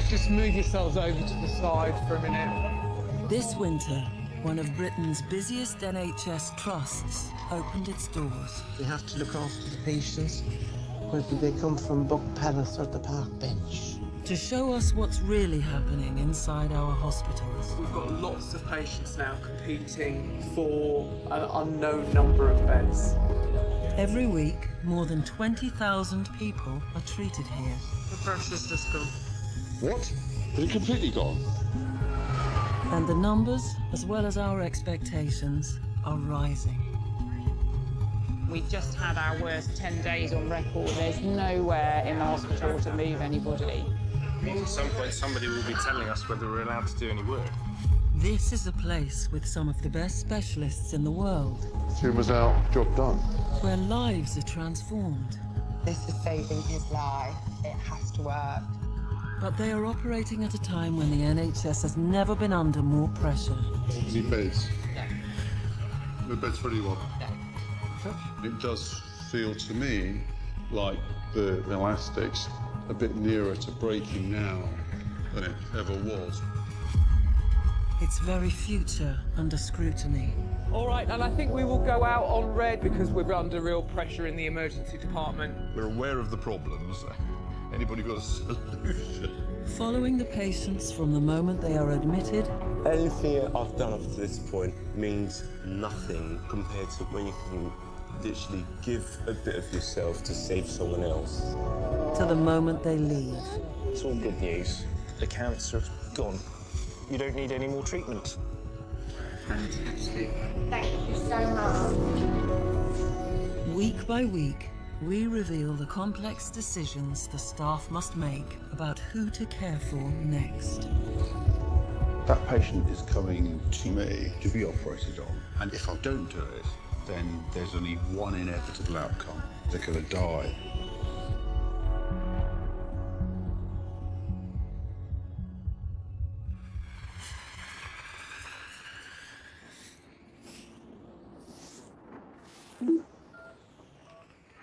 Just move yourselves over to the side for a minute. This winter, one of Britain's busiest NHS trusts opened its doors. We have to look after the patients, whether they come from Buck Palace or the Park Bench. To show us what's really happening inside our hospitals. We've got lots of patients now competing for an unknown number of beds. Every week, more than 20,000 people are treated here. The pressure's just gone. What? Is it completely gone? And the numbers, as well as our expectations, are rising. We just had our worst 10 days on record. There's nowhere in the hospital to move anybody. At some point, somebody will be telling us whether we're allowed to do any work. This is a place with some of the best specialists in the world. Tumour's out, job done. Where lives are transformed. This is saving his life. It has to work. But they are operating at a time when the NHS has never been under more pressure. Any beds? No. No beds for anyone? No. It does feel to me like the elastic's a bit nearer to breaking now than it ever was. Its very future under scrutiny. All right, and I think we will go out on red because we're under real pressure in the emergency department. We're aware of the problems. Anybody got a solution? Following the patients from the moment they are admitted. Anything I've done up to this point means nothing compared to when you can literally give a bit of yourself to save someone else. To the moment they leave. It's all good news. The cancer's gone. You don't need any more treatment. Fantastic. Thank you so much. Week by week, we reveal the complex decisions the staff must make about who to care for next. That patient is coming to me to be operated on, and if I don't do it, then there's only one inevitable outcome. They're going to die.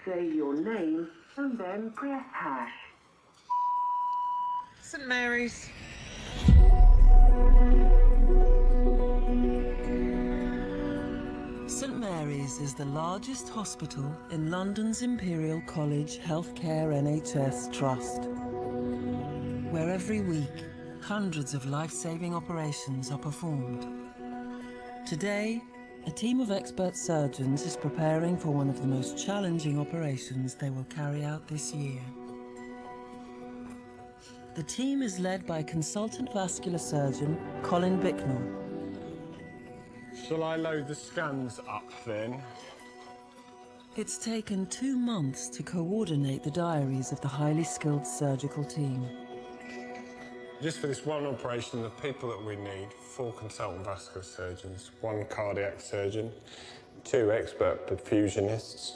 Say your name and then press hash. St Mary's. St Mary's is the largest hospital in London's Imperial College Healthcare NHS Trust, where every week hundreds of life-saving operations are performed. Today, a team of expert surgeons is preparing for one of the most challenging operations they will carry out this year. The team is led by consultant vascular surgeon Colin Bicknell. Shall I load the scans up then? It's taken 2 months to coordinate the diaries of the highly skilled surgical team. Just for this one operation, the people that we need: 4 consultant vascular surgeons, 1 cardiac surgeon, 2 expert perfusionists,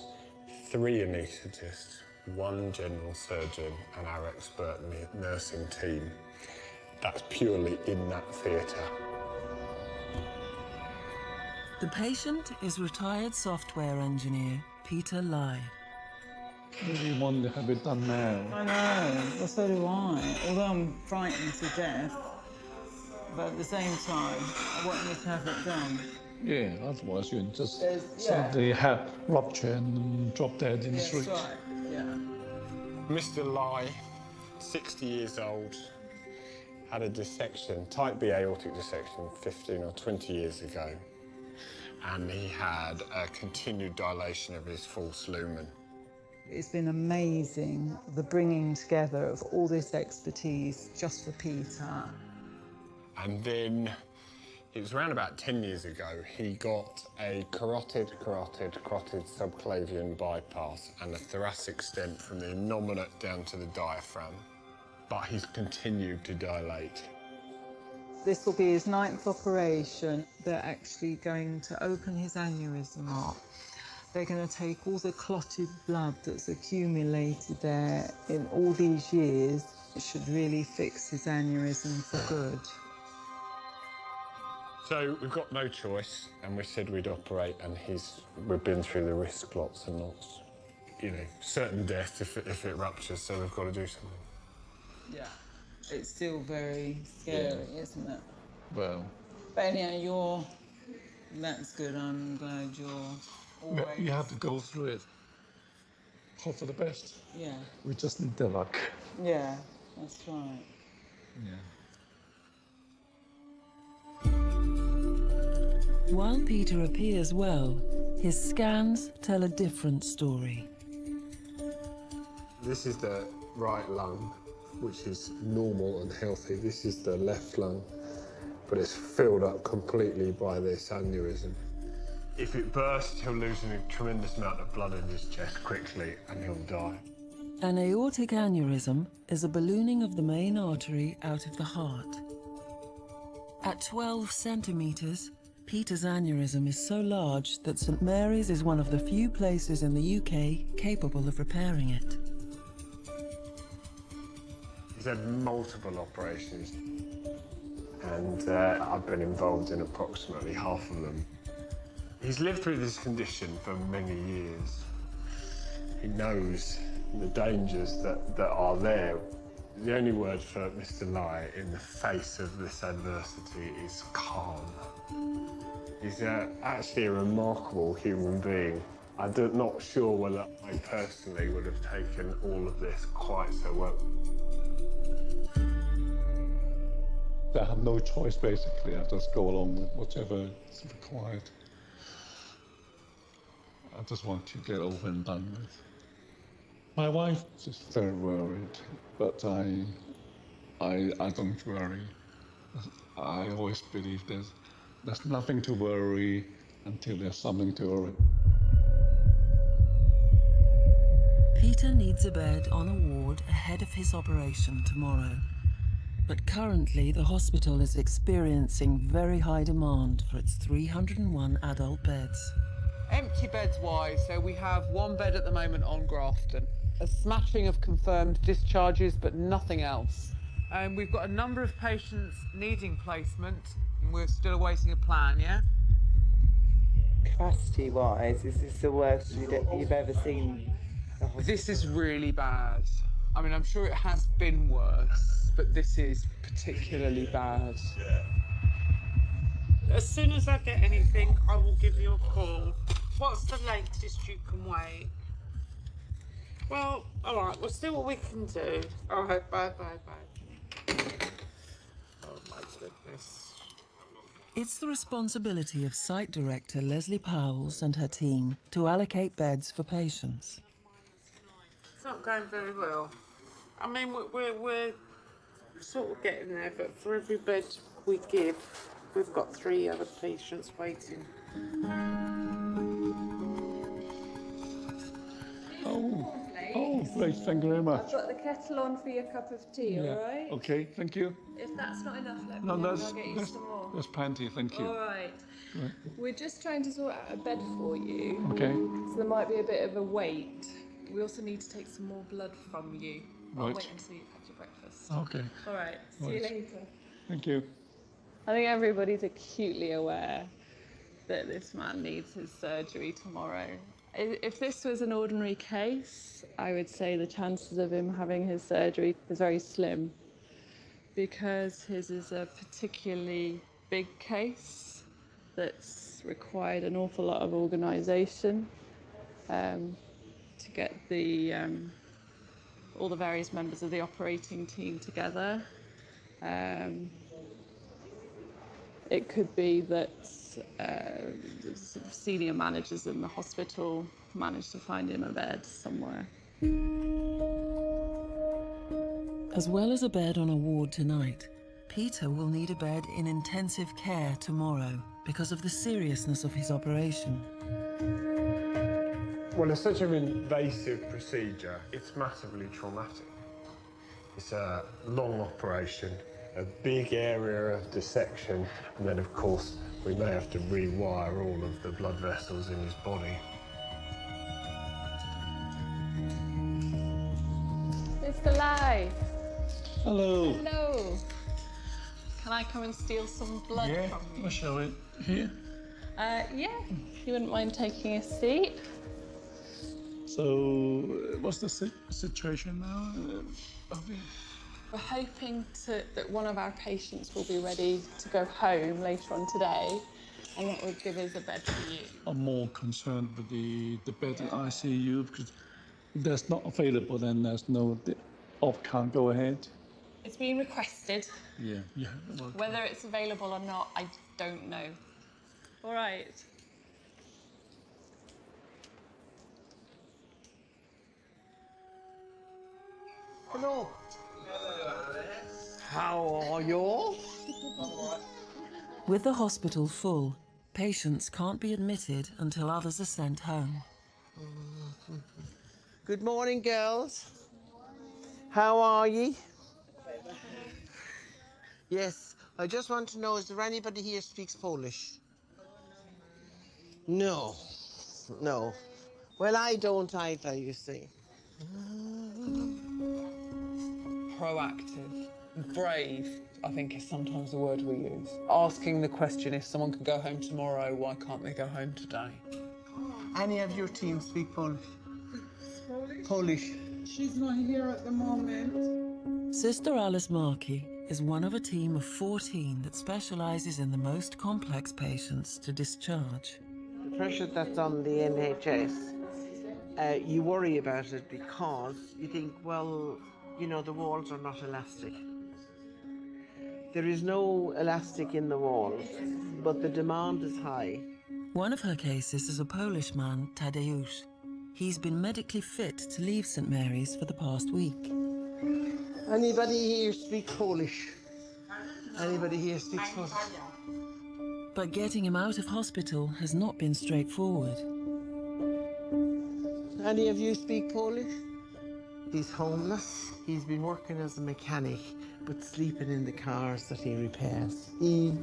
3 anaesthetists, 1 general surgeon, and our expert nursing team. That's purely in that theatre. The patient is retired software engineer Peter Lai. I really want to have it done now. I know, well, so do I. Although I'm frightened to death, but at the same time, I want you to have it done. Yeah, otherwise you can just suddenly have rupture and drop dead in the street. That's right, yeah. Mr. Lai, 60 years old, had a dissection, type B aortic dissection, 15 or 20 years ago. And he had a continued dilation of his false lumen. It's been amazing, the bringing together of all this expertise just for Peter. And then, it was around about 10 years ago, he got a carotid subclavian bypass and a thoracic stent from the innominate down to the diaphragm. But he's continued to dilate. This will be his 9th operation. They're actually going to open his aneurysm up. They're going to take all the clotted blood that's accumulated there in all these years. It should really fix his aneurysm for good. So we've got no choice, and we said we'd operate, and we've been through the risk lots and lots. You know, certain death if it ruptures, so we've got to do something. Yeah. It's still very scary, isn't it? Well, But anyhow, that's good. I'm glad you're always... you have to go through it. Hope for the best. Yeah. We just need the luck. Yeah, that's right. Yeah. While Peter appears well, his scans tell a different story. This is the right lung, which is normal and healthy. This is the left lung, but it's filled up completely by this aneurysm. If it bursts, he'll lose a tremendous amount of blood in his chest quickly and he'll die. An aortic aneurysm is a ballooning of the main artery out of the heart. At 12 centimetres, Peter's aneurysm is so large that St Mary's is one of the few places in the UK capable of repairing it. He's had multiple operations, and I've been involved in approximately half of them. He's lived through this condition for many years. He knows the dangers that are there. The only word for Mr. Lai in the face of this adversity is calm. He's actually a remarkable human being. I'm not sure whether I personally would have taken all of this quite so well. I have no choice, basically. I just go along with whatever is required. I just want to get over and done with. My wife is very worried, but I don't worry. I always believe there's nothing to worry until there's something to worry. Peter needs a bed on a ward ahead of his operation tomorrow. But currently, the hospital is experiencing very high demand for its 301 adult beds. Empty beds wise, so we have one bed at the moment on Grafton. A smattering of confirmed discharges, but nothing else. We've got a number of patients needing placement, and we're still awaiting a plan, yeah? Capacity-wise, is this the worst you've ever seen? This is really bad. I mean, I'm sure it has been worse, but this is particularly bad. As soon as I get anything, I will give you a call. What's the latest you can wait? Well, all right, we'll see what we can do. All right, bye. Oh, my goodness. It's the responsibility of Site Director Leslie Powells and her team to allocate beds for patients. It's not going very well. I mean, we're sort of getting there, but for every bed we give, we've got 3 other patients waiting. Oh, great, thank you very much. I've got the kettle on for your cup of tea, all right? Okay, thank you. If that's not enough, let me know and I'll get you some more. That's plenty, thank you. All right. We're just trying to sort out a bed for you. Okay. So there might be a bit of a wait. We also need to take some more blood from you. I'll Right. wait until you've had your breakfast. Okay. All right, see you later. Thank you. I think everybody's acutely aware that this man needs his surgery tomorrow. If this was an ordinary case, I would say the chances of him having his surgery is very slim, because his is a particularly big case that's required an awful lot of organisation to get the all the various members of the operating team together. It could be that senior managers in the hospital managed to find him a bed somewhere. As well as a bed on a ward tonight, Peter will need a bed in intensive care tomorrow because of the seriousness of his operation. Well, it's such an invasive procedure, it's massively traumatic. It's a long operation, a big area of dissection, and then, of course, we may have to rewire all of the blood vessels in his body. Mr. Lai. Hello. Hello. Can I come and steal some blood from you? I'll show it here. Yeah, if you wouldn't mind taking a seat. So, what's the situation now? We're hoping that one of our patients will be ready to go home later on today, and that would give us a bed for you. I'm more concerned with the bed at ICU because if that's not available, then there's no, the op can't go ahead. It's been requested. Yeah. Okay. Whether it's available or not, I don't know. All right. Hello. How are you all? With the hospital full, patients can't be admitted until others are sent home. Good morning, girls. How are ye? Yes, I just want to know, is there anybody here speaks Polish? No. No. Well, I don't either, you see. Proactive. Brave, I think, is sometimes the word we use. Asking the question, if someone could go home tomorrow, why can't they go home today? Any of your team speak Polish? Polish. She's not here at the moment. Sister Alice Markey is one of a team of 14 that specialises in the most complex patients to discharge. The pressure that's on the NHS, you worry about it because you think, well, you know, the walls are not elastic. There is no elastic in the walls, but the demand is high. One of her cases is a Polish man, Tadeusz. He's been medically fit to leave St Mary's for the past week. Anybody here speak Polish? Anybody here speaks Polish? But getting him out of hospital has not been straightforward. Any of you speak Polish? He's homeless. He's been working as a mechanic, but sleeping in the cars that he repairs. He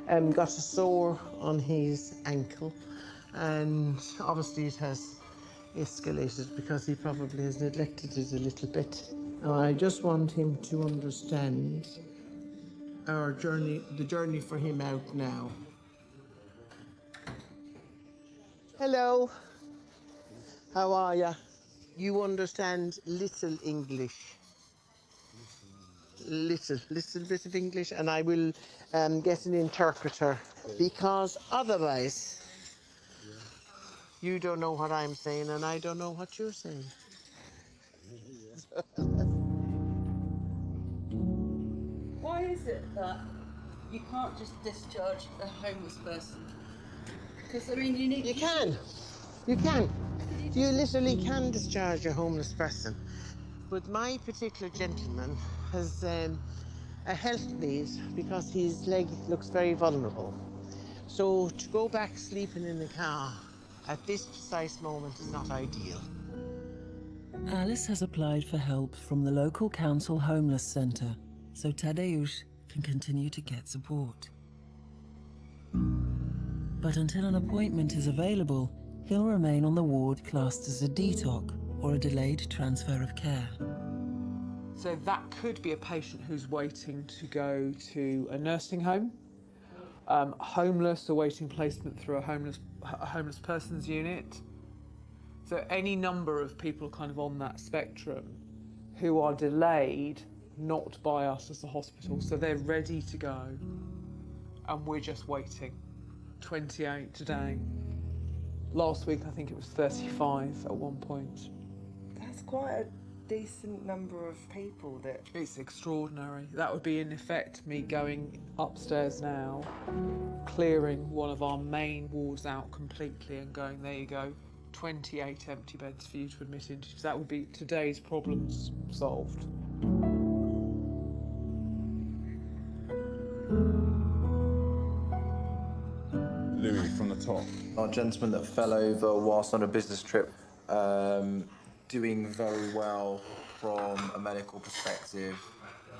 got a sore on his ankle, and obviously it has escalated because he probably has neglected it a little bit. I just want him to understand our journey, the journey for him out now. Hello. How are ya? You understand little English. Little bit of English, and I will get an interpreter, because otherwise you don't know what I'm saying and I don't know what you're saying. Why is it that you can't just discharge a homeless person? Because, I mean, you need... You can. You literally can discharge a homeless person. But my particular gentleman has a health need because his leg looks very vulnerable. So to go back sleeping in the car at this precise moment is not ideal. Alice has applied for help from the local council homeless centre, so Tadeusz can continue to get support. But until an appointment is available, he'll remain on the ward classed as a DTOC, or a delayed transfer of care. So that could be a patient who's waiting to go to a nursing home, homeless, awaiting placement through a homeless persons unit. So any number of people kind of on that spectrum who are delayed, not by us as a hospital, so they're ready to go, and we're just waiting. 28 today. Last week I think it was 35 at one point. That's quite a decent number of people that... It's extraordinary. That would be in effect me going upstairs now, clearing one of our main wards out completely and going, there you go, 28 empty beds for you to admit into. So that would be today's problems solved. Louis from the top. Our gentleman that fell over whilst on a business trip, doing very well from a medical perspective.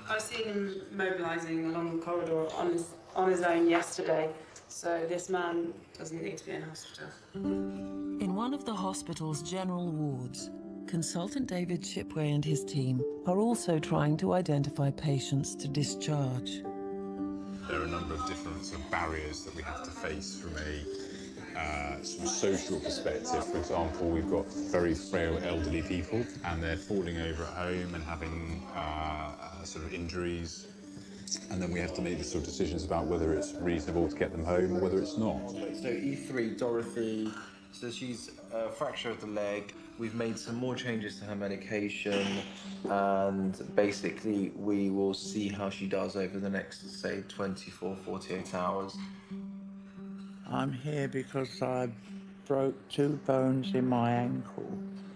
I've seen him mobilising along the corridor on his own yesterday, so this man doesn't need to be in hospital. In one of the hospital's general wards, consultant David Shipway and his team are also trying to identify patients to discharge. There are a number of different sort of barriers that we have to face from a sort of social perspective, for example, we've got very frail elderly people and they're falling over at home and having sort of injuries. And then we have to make the sort of decisions about whether it's reasonable to get them home or whether it's not. So E3, Dorothy, so she's a fracture of the leg. We've made some more changes to her medication, and basically we will see how she does over the next, say, 24, 48 hours. I'm here because I broke 2 bones in my ankle.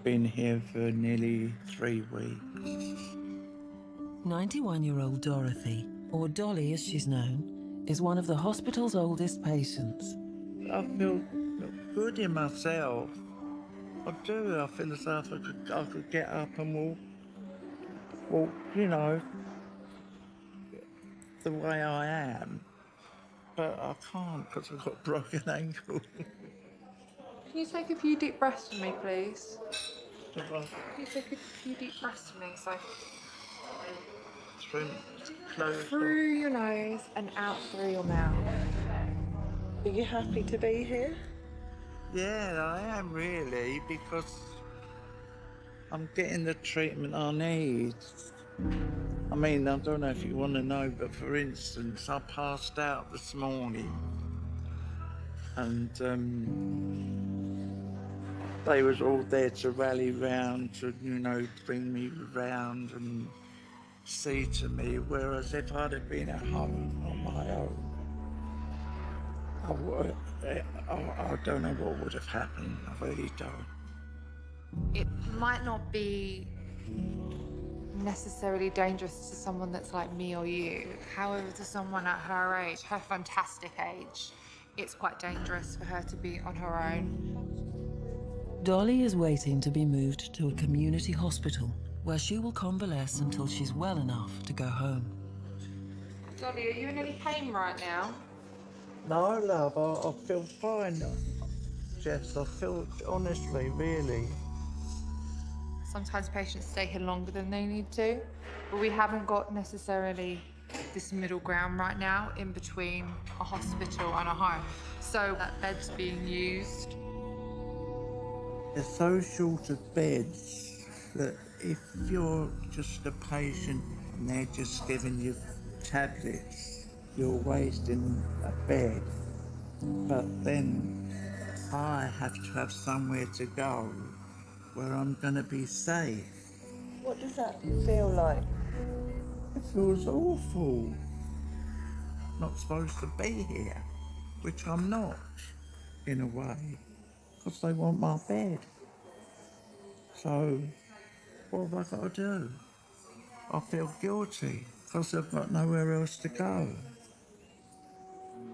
Been here for nearly 3 weeks. 91-year-old Dorothy, or Dolly as she's known, is one of the hospital's oldest patients. I feel good in myself. I do. I feel as though I could get up and walk, you know, the way I am. But I can't because I've got a broken ankle. Can you take a few deep breaths for me, please? Can you take a few deep breaths for me? So through your nose and out through your mouth. Are you happy to be here? Yeah, I am really, because I'm getting the treatment I need. I mean, I don't know if you want to know, but for instance, I passed out this morning and they was all there to rally round to, you know, bring me round and see to me, whereas if I'd have been at home on my own, I don't know what would have happened. I really don't. It might not be necessarily dangerous to someone that's like me or you. However, to someone at her age, her fantastic age, it's quite dangerous for her to be on her own. Dolly is waiting to be moved to a community hospital where she will convalesce until she's well enough to go home. Dolly, are you in any pain right now? No, love, I feel fine. Jess, I feel, honestly, really. Sometimes patients stay here longer than they need to, but we haven't got necessarily this middle ground right now in between a hospital and a home. So that bed's being used. They're so short of beds that if you're just a patient and they're just giving you tablets, you're wasting a bed. But then I have to have somewhere to go where I'm going to be safe. What does that feel like? It feels awful. Not supposed to be here, which I'm not, in a way, because they want my bed. So, what have I got to do? I feel guilty, because I've got nowhere else to go.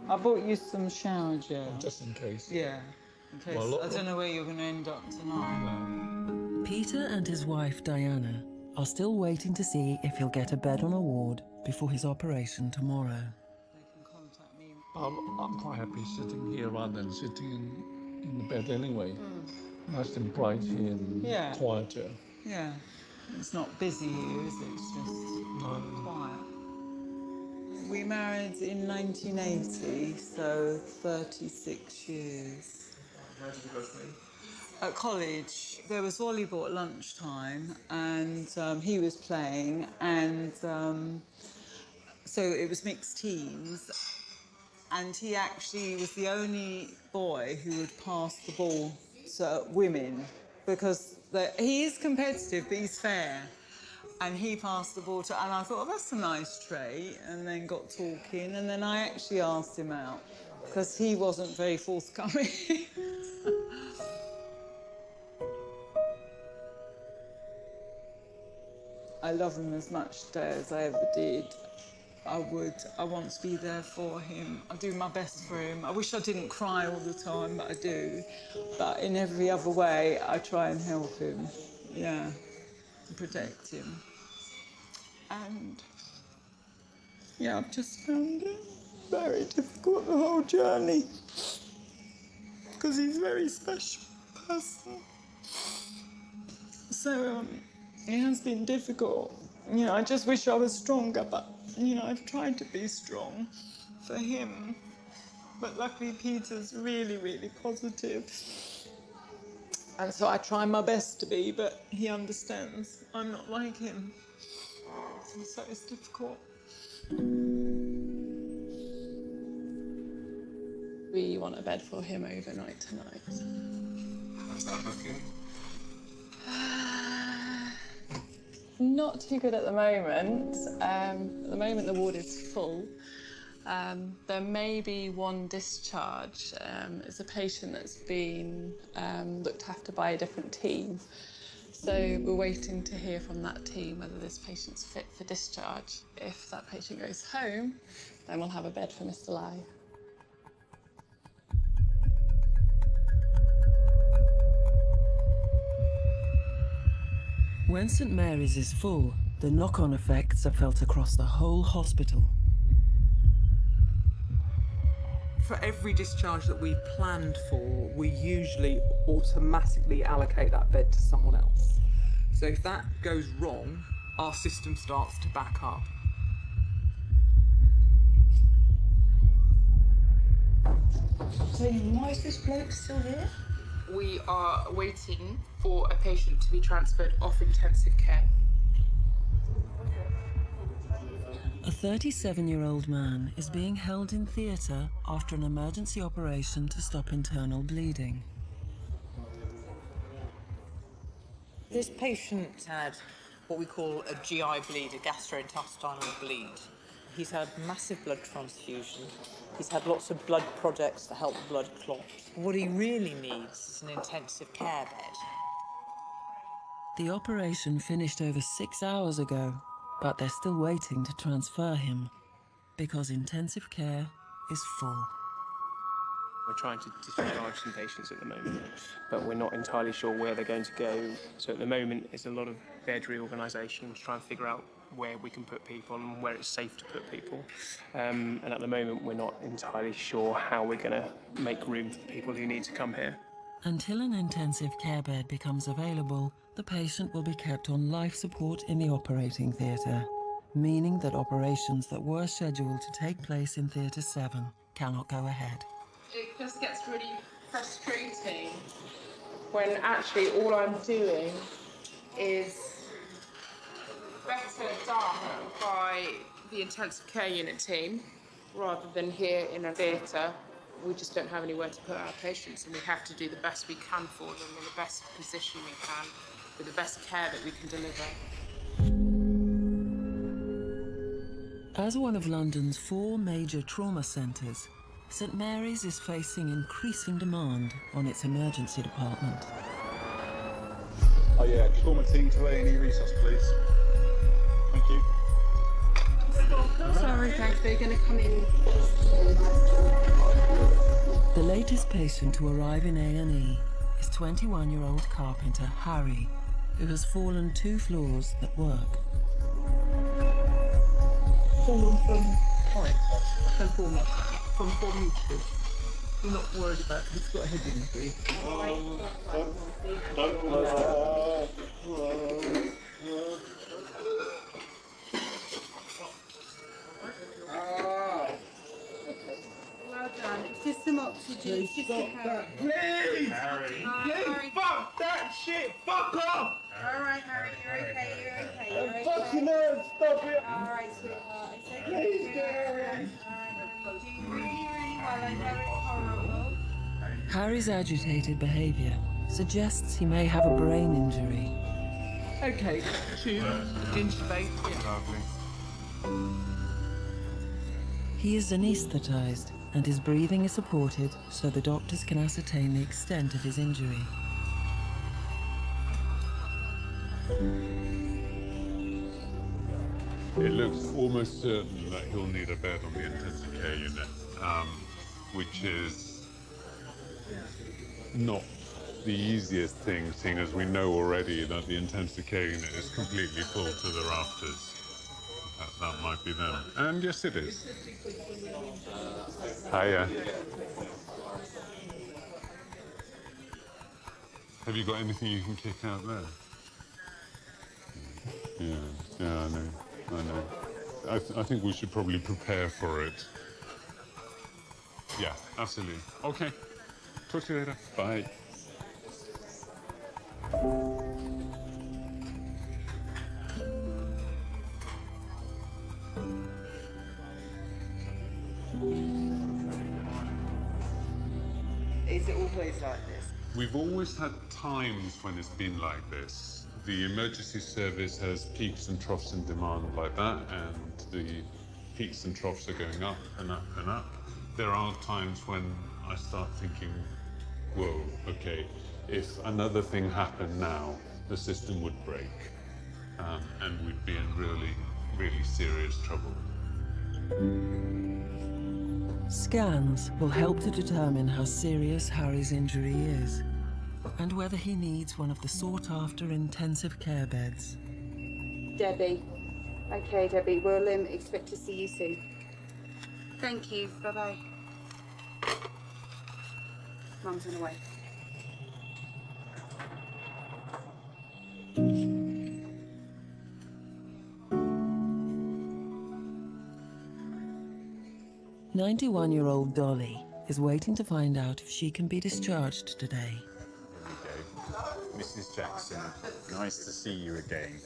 I bought you some shower gel. Just in case. Yeah, in case. Well, I don't know where you're going to end up tonight. Peter and his wife, Diana, are still waiting to see if he'll get a bed on a ward before his operation tomorrow. I'm quite happy sitting here rather than sitting in the bed anyway. Nice and bright here and quieter. Yeah, it's not busy here, is it? It's just quiet. We married in 1980, so 36 years. Where did you go to meet? At college, there was volleyball at lunchtime, and he was playing, and so it was mixed teams. And he actually was the only boy who would pass the ball to women, because he is competitive, but he's fair. And he passed the ball to, and I thought, oh, that's a nice trait, and then got talking, and then I actually asked him out, because he wasn't very forthcoming. I love him as much today as I ever did. I want to be there for him. I do my best for him. I wish I didn't cry all the time, but I do. But in every other way, I try and help him, yeah, and protect him. And, yeah, I've just found it very difficult, the whole journey, because he's a very special person. So, it has been difficult. You know, I just wish I was stronger, but, you know, I've tried to be strong for him. But luckily Peter's really, really positive. And so I try my best to be, but he understands I'm not like him. So it's difficult. We want a bed for him overnight tonight. How's that looking? Not too good at the moment. At the moment, the ward is full. There may be one discharge. It's a patient that's been looked after by a different team. So we're waiting to hear from that team whether this patient's fit for discharge. If that patient goes home, then we'll have a bed for Mr. Lai. When St Mary's is full, the knock-on effects are felt across the whole hospital. For every discharge that we've planned for, we usually automatically allocate that bed to someone else. So if that goes wrong, our system starts to back up. So why is this bloke still here? We are waiting for a patient to be transferred off intensive care. A 37-year-old man is being held in theatre after an emergency operation to stop internal bleeding. This patient had what we call a GI bleed, a gastrointestinal bleed. He's had massive blood transfusion. He's had lots of blood products to help the blood clot. What he really needs is an intensive care bed. The operation finished over 6 hours ago, but they're still waiting to transfer him because intensive care is full. We're trying to discharge some patients at the moment, but we're not entirely sure where they're going to go. So at the moment, it's a lot of bed reorganisation to try and figure out where we can put people and where it's safe to put people. And at the moment, we're not entirely sure how we're going to make room for people who need to come here. Until an intensive care bed becomes available, the patient will be kept on life support in the operating theatre, meaning that operations that were scheduled to take place in Theatre 7 cannot go ahead. It just gets really frustrating when actually all I'm doing is better done by the intensive care unit team rather than here in a theatre. We just don't have anywhere to put our patients, and we have to do the best we can for them in the best position we can with the best care that we can deliver. As one of London's 4 major trauma centres, St Mary's is facing increasing demand on its emergency department. Oh yeah, trauma team to A&E resource, please. Thank you. Sorry, thanks, they're going to come in. The latest patient to arrive in A&E is 21-year-old carpenter Harry, who has fallen 2 floors at work. Fallen from height, from 4 metres. You're not worried about it, he's got a head injury. Well done. It's just some oxygen. It's just a Harry. Please! Harry. You fuck that shit! Fuck off! Alright, Harry, you're okay, you're okay. You're okay. Fucking hell, stop it! Alright, sweetheart. It's okay. Please, Harry. Alright, do you really, really well? I know it's horrible. Harry's agitated behaviour suggests he may have a brain injury. Okay, tube, intubate. He is anaesthetised and his breathing is supported so the doctors can ascertain the extent of his injury. It looks almost certain that he'll need a bed on the intensive care unit, which is not the easiest thing, seeing as we know already that the intensive care unit is completely full to the rafters. That might be them. And yes, it is. Hiya. Have you got anything you can kick out there? Yeah, I know. I think we should probably prepare for it. Yeah, absolutely. Okay. Talk to you later. Bye. Is it always like this? We've always had times when it's been like this. The emergency service has peaks and troughs in demand like that, and the peaks and troughs are going up and up and up. There are times when I start thinking, whoa, okay, if another thing happened now, the system would break, and we'd be in really, really serious trouble. Scans will help to determine how serious Harry's injury is and whether he needs one of the sought-after intensive care beds. Debbie. Okay, Debbie, we'll expect to see you soon. Thank you. Bye-bye. Mum's on the way. "91-year-old Dolly is waiting to find out if she can be discharged today. There we go. Mrs. Jackson, nice to see you again.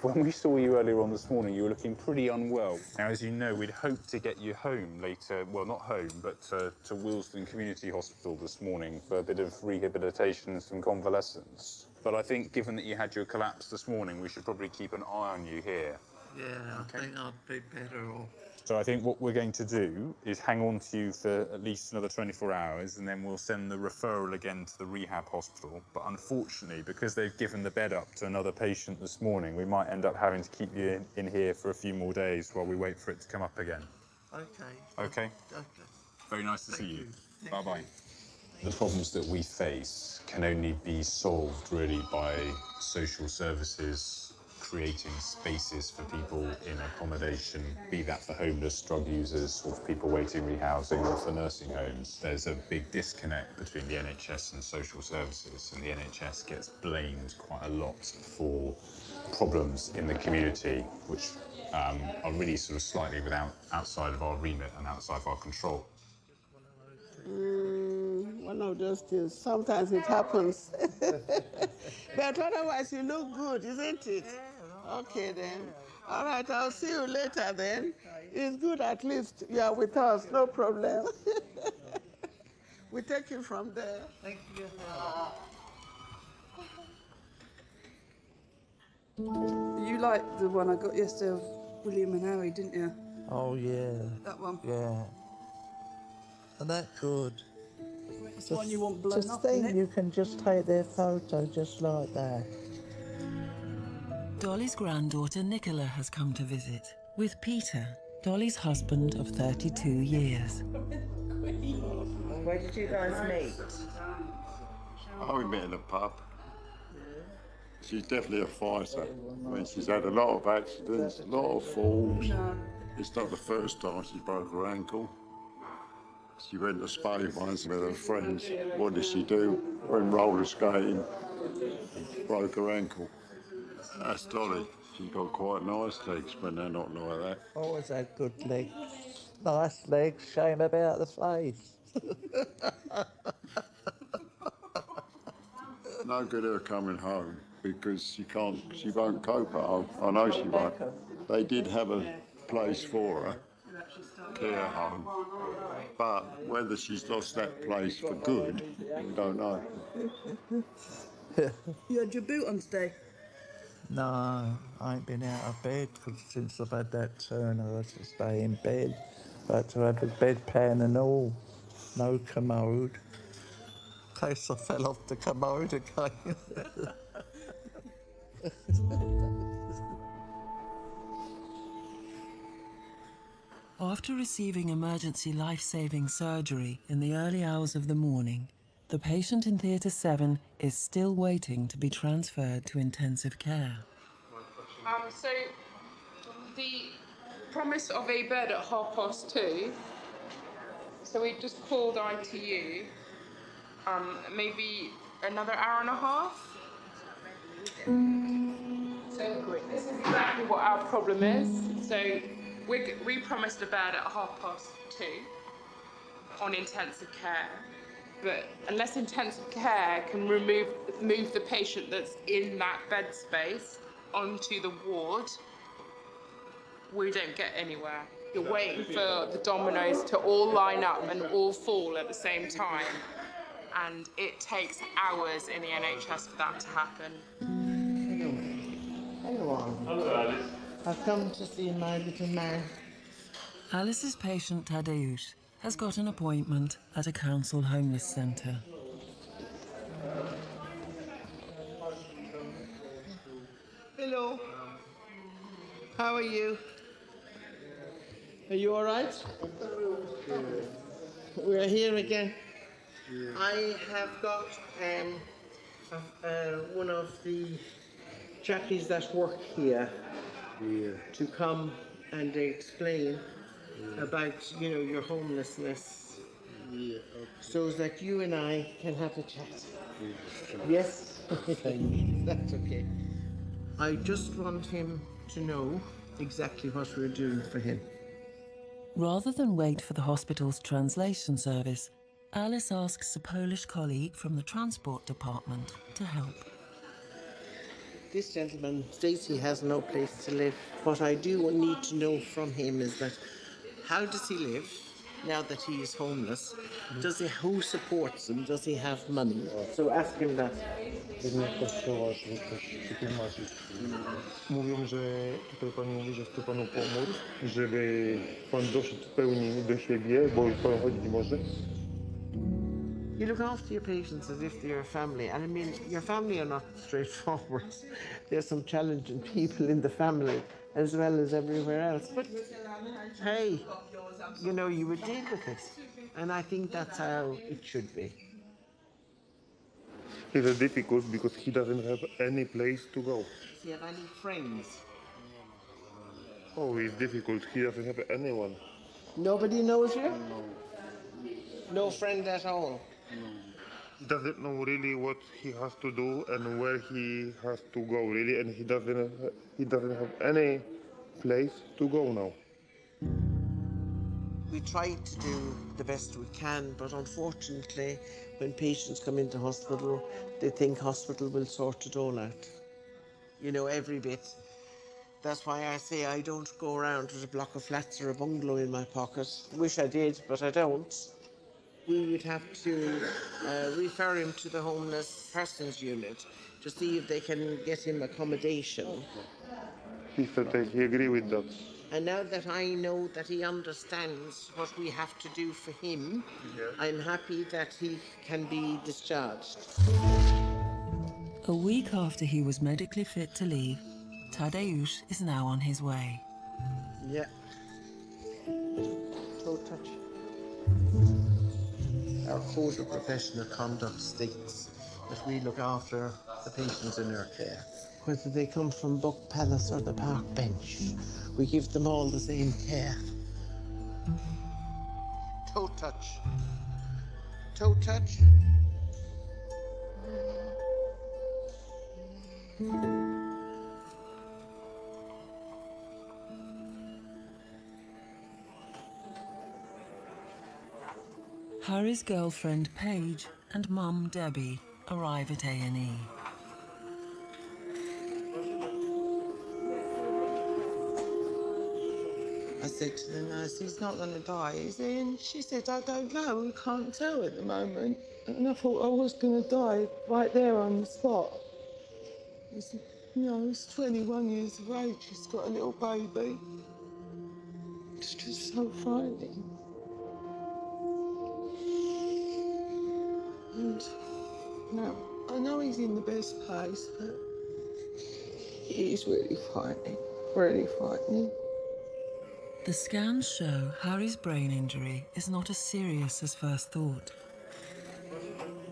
When we saw you earlier on this morning, you were looking pretty unwell. Now, as you know, we'd hoped to get you home later, well, not home, but to Willesden Community Hospital this morning for a bit of rehabilitation and some convalescence. But I think, given that you had your collapse this morning, we should probably keep an eye on you here. Yeah, I think I'd be better off. So I think what we're going to do is hang on to you for at least another 24 hours, and then we'll send the referral again to the rehab hospital. But unfortunately, because they've given the bed up to another patient this morning, we might end up having to keep you in here for a few more days while we wait for it to come up again. Okay. Okay? Okay. Very nice to see you. Bye-bye. The problems that we face can only be solved, really, by social services creating spaces for people in accommodation, be that for homeless, drug users, or for people waiting rehousing, or for nursing homes. There's a big disconnect between the NHS and social services, and the NHS gets blamed quite a lot for problems in the community, which are really sort of slightly outside of our remit and outside of our control. One of those things. Sometimes it happens. But otherwise, you look good, isn't it? Okay, then. All right, I'll see you later then. It's good at least you are with us, no problem. We take it from there. Thank you. You liked the one I got yesterday of William and Harry, didn't you? Oh, yeah. That one? Yeah. And that good. It's the one you want blown Just up, think isn't it? you can just take their photo just like that. Dolly's granddaughter Nicola has come to visit, with Peter, Dolly's husband of 32 years. Where did you guys meet? Oh, we met in a pub. She's definitely a fighter. I mean, she's had a lot of accidents, a lot of falls. It's not the first time she broke her ankle. She went to Spain once with her friends. What did she do? Went roller skating, broke her ankle. That's Dolly. She's got quite nice legs when they're not like that. Always had good legs. Nice legs, shame about the face. No good her coming home because she won't cope at home. I know she won't. They did have a place for her, care home, but whether she's lost that place for good, we don't know. You had your boot on today? No, I ain't been out of bed since I've had that turn. I had to stay in bed. But to have the bedpan and all, no commode. In case I fell off the commode again. After receiving emergency life-saving surgery in the early hours of the morning, the patient in Theatre 7 is still waiting to be transferred to intensive care. So the promise of a bed at 2:30. So we just called ITU. Maybe another hour and a half. So this is exactly what our problem is. So We promised a bed at 2:30 on intensive care, but unless intensive care can move the patient that's in that bed space onto the ward, we don't get anywhere. You're waiting for the dominoes to all line up and all fall at the same time, and it takes hours in the NHS for that to happen. Hello, Alice. I've come to see my little man. Alice's patient Tadeusz has got an appointment at a council homeless centre. Hello. How are you? Are you all right? We're here again. I have got one of the chappies that work here to come and explain about, your homelessness. So that you and I can have a chat. Yes? That's okay. I just want him to know exactly what we're doing for him. Rather than wait for the hospital's translation service, Alice asks a Polish colleague from the transport department to help. This gentleman states he has no place to live. What I do need to know from him is that how does he live now that he is homeless? Who supports him? Does he have money? So ask him that. Kościoła, żeby ktoś wytłumaczyć. Mówią, że tutaj Pan mówi, że chce Panu pomóc, żeby Pan doszedł w pełni do siebie, bo już Pan chodzić może. You look after your patients as if they're your family, and I mean, your family are not straightforward. There's some challenging people in the family as well as everywhere else. But hey, you would deal with it, and I think that's how it should be. It's difficult because he doesn't have any place to go. Does he have any friends? Oh, it's difficult. He doesn't have anyone. Nobody knows you? No friend at all? He doesn't know really what he has to do and where he has to go really, and he doesn't have any place to go now. We try to do the best we can, but unfortunately, when patients come into hospital, they think hospital will sort it all out. Every bit. That's why I say I don't go around with a block of flats or a bungalow in my pocket. Wish I did, but I don't. We would have to refer him to the homeless persons unit to see if they can get him accommodation. He said that he agreed with that. And now that I know that he understands what we have to do for him, I'm happy that he can be discharged. A week after he was medically fit to leave, Tadeusz is now on his way. Yeah. Toe touch. Our code of professional conduct states that we look after the patients in our care. Whether they come from Buck Palace or the park bench, we give them all the same care. Toe touch. Toe touch. Harry's girlfriend Paige and mum Debbie arrive at A&E. I said to the nurse, he's not going to die, is he? And she said, I don't know, we can't tell at the moment. And I thought I was going to die right there on the spot. He's 21 years of age, he's got a little baby. It's just so frightening. And I know he's in the best place, but it is really frightening, really frightening. The scans show Harry's brain injury is not as serious as first thought.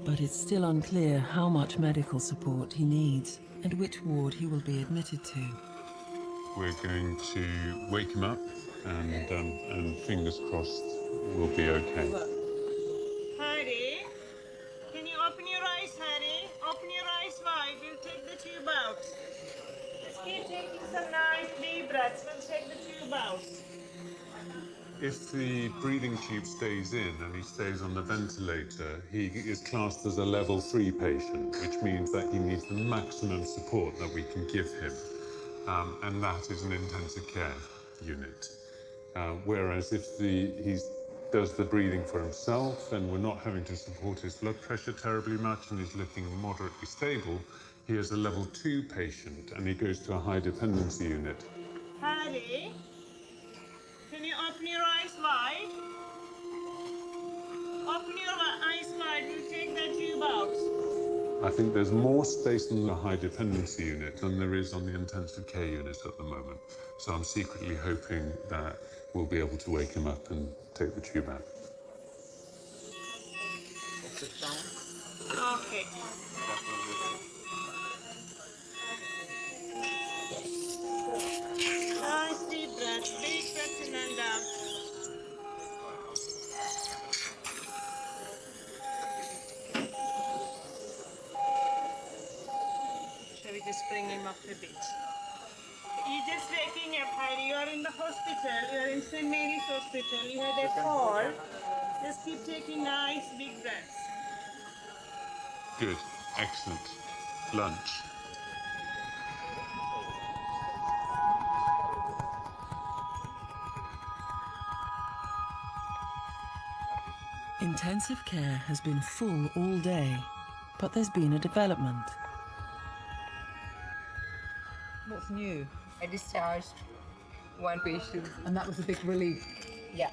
But it's still unclear how much medical support he needs and which ward he will be admitted to. We're going to wake him up and fingers crossed we'll be okay. Harry, can you open your eyes, Harry? Open your eyes wide, we'll take the tube out. Just keep taking some nice deep breaths, we'll take the tube out. If the breathing tube stays in and he stays on the ventilator, he is classed as a level 3 patient, which means that he needs the maximum support that we can give him. And that is an intensive care unit. Whereas if he does the breathing for himself and we're not having to support his blood pressure terribly much and he's looking moderately stable, he is a level 2 patient and he goes to a high dependency unit. Harry, can you open your eyes wide? Open your eyes wide, we'll take that tube out. I think there's more space in the high dependency unit than there is on the intensive care unit at the moment. So I'm secretly hoping that we'll be able to wake him up and take the tube out. Okay. Nice deep breath, big breath in and out. Shall we just bring him up a bit? You're just waking up, Harry. You are in the hospital. You are in St. Mary's Hospital. You had a fall. Just keep taking nice big breaths. Good. Excellent. Lunch. Intensive care has been full all day, but there's been a development. What's new? I discharged one patient. And that was a big relief. Yeah.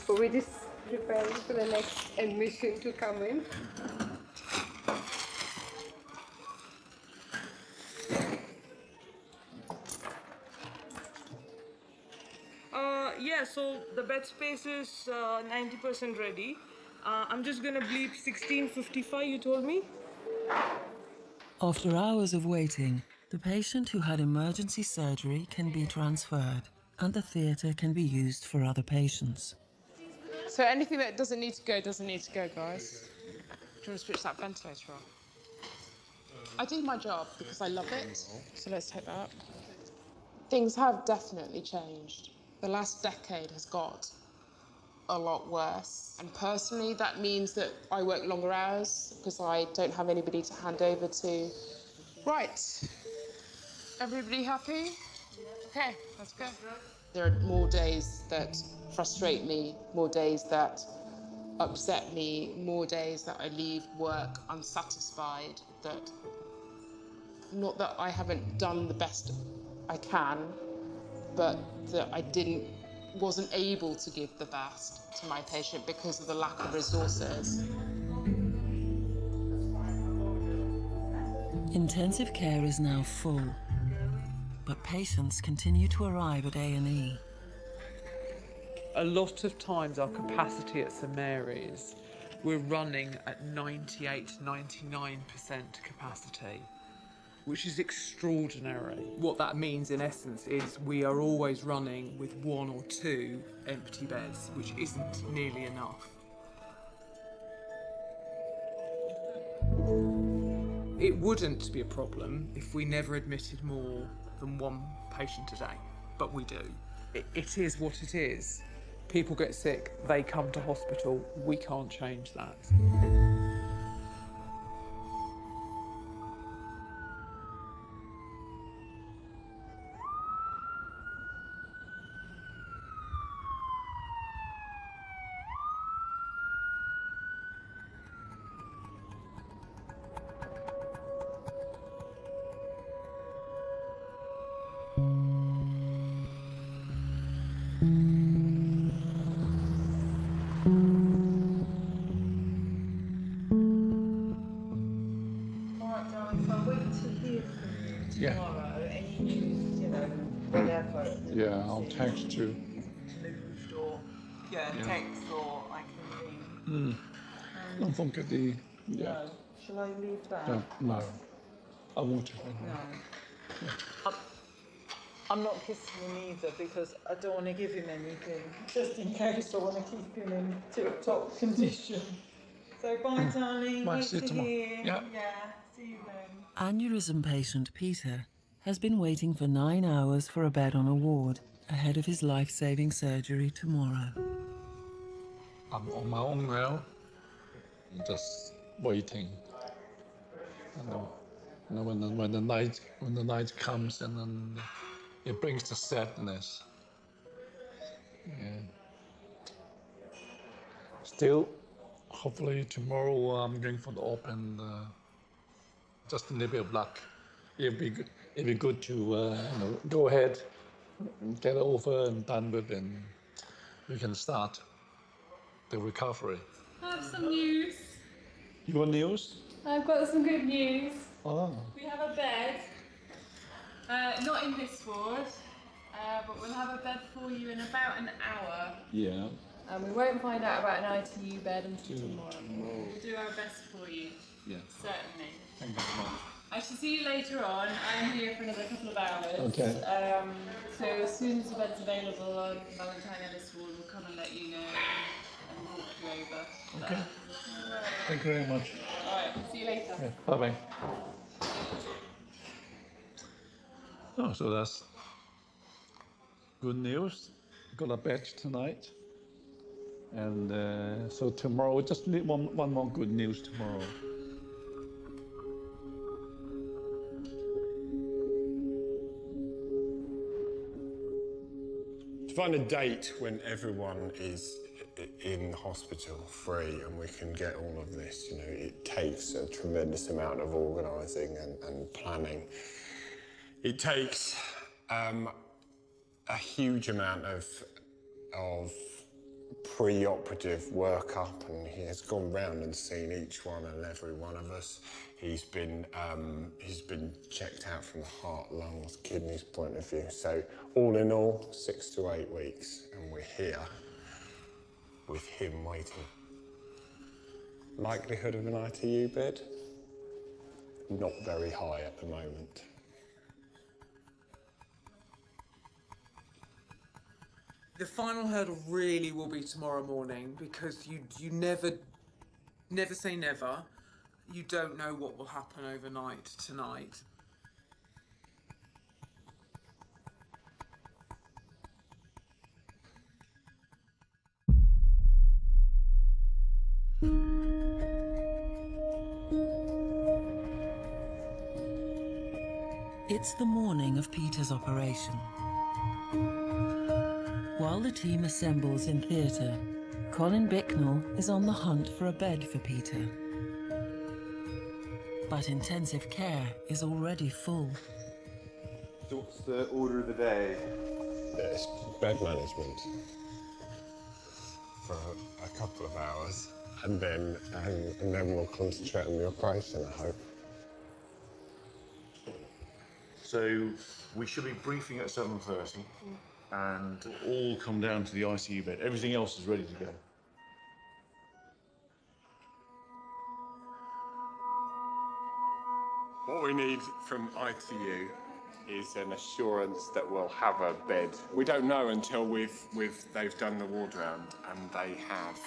So we're just preparing for the next admission to come in. Yeah, so the bed space is 90% ready. I'm just gonna bleep 16:55, you told me? After hours of waiting, the patient who had emergency surgery can be transferred, and the theatre can be used for other patients. So anything that doesn't need to go, doesn't need to go, guys. Do you want to switch that ventilator on? I do my job because I love it, so let's take that. Things have definitely changed. The last decade has got a lot worse. And personally, that means that I work longer hours because I don't have anybody to hand over to. Right. Everybody happy? Okay, let's go. There are more days that frustrate me, more days that upset me, more days that I leave work unsatisfied, that not that I haven't done the best I can, but that I wasn't able to give the best to my patient because of the lack of resources. Intensive care is now full, but patients continue to arrive at A&E. A lot of times our capacity at St Mary's, we're running at 98, 99% capacity, which is extraordinary. What that means in essence is we are always running with 1 or 2 empty beds, which isn't nearly enough. It wouldn't be a problem if we never admitted more than 1 patient a day, but we do. It is what it is. People get sick, they come to hospital, we can't change that. Alright, darling, so I'll wait to hear from you Yeah. tomorrow. Any news, whenever. Yeah, I'll text you. Moved or, Yeah. text or I can ring. Non think of the. Yeah. No. Shall I leave that? No. I won't. No. I'm not kissing him either because I don't want to give him anything. Just in case I want to keep him in tip-top condition. So bye, darling. Bye, Wait see you to tomorrow. hear. Yeah. See you then. Aneurysm patient Peter has been waiting for 9 hours for a bed on a ward ahead of his life-saving surgery tomorrow. I'm on my own now, just waiting. When the night comes, and then it brings the sadness. Yeah. Still, hopefully tomorrow I'm going for the op, and just a little bit of luck. It'd be good to go ahead and get it over and done with, and we can start the recovery. I have some news. You got news? I've got some good news. Oh. We have a bed. Not in this ward, but we'll have a bed for you in about an hour. Yeah. And we won't find out about an ITU bed until tomorrow. We'll do our best for you. Yeah. Certainly. Thank you very much. I shall see you later on. I'm here for another couple of hours. Okay. So as soon as the bed's available on Blanton Ellis ward, we'll come and let you know and walk you over. Okay. Alright. Thank you very much. Alright, see you later. Yeah. Bye-bye. Oh, so that's good news. Got a bed tonight. And so tomorrow, we just need one more good news tomorrow. To find a date when everyone is in hospital free and we can get all of this, you know, it takes a tremendous amount of organising and planning. It takes a huge amount of pre-operative workup, and he has gone round and seen each one and every one of us. He's been checked out from the heart, lungs, kidneys point of view. So all in all, 6 to 8 weeks, and we're here with him waiting. Likelihood of an ITU bed? Not very high at the moment. The final hurdle really will be tomorrow morning, because you never say never. You don't know what will happen overnight tonight. It's the morning of Peter's operation. While the team assembles in theatre, Colin Bicknell is on the hunt for a bed for Peter. But intensive care is already full. So what's the order of the day? It's bed management for a couple of hours, and then we'll concentrate on the operation, I hope. So we should be briefing at 7:30, and all come down to the ICU bed. Everything else is ready to go. What we need from ITU is an assurance that we'll have a bed. We don't know until they've done the ward round and they have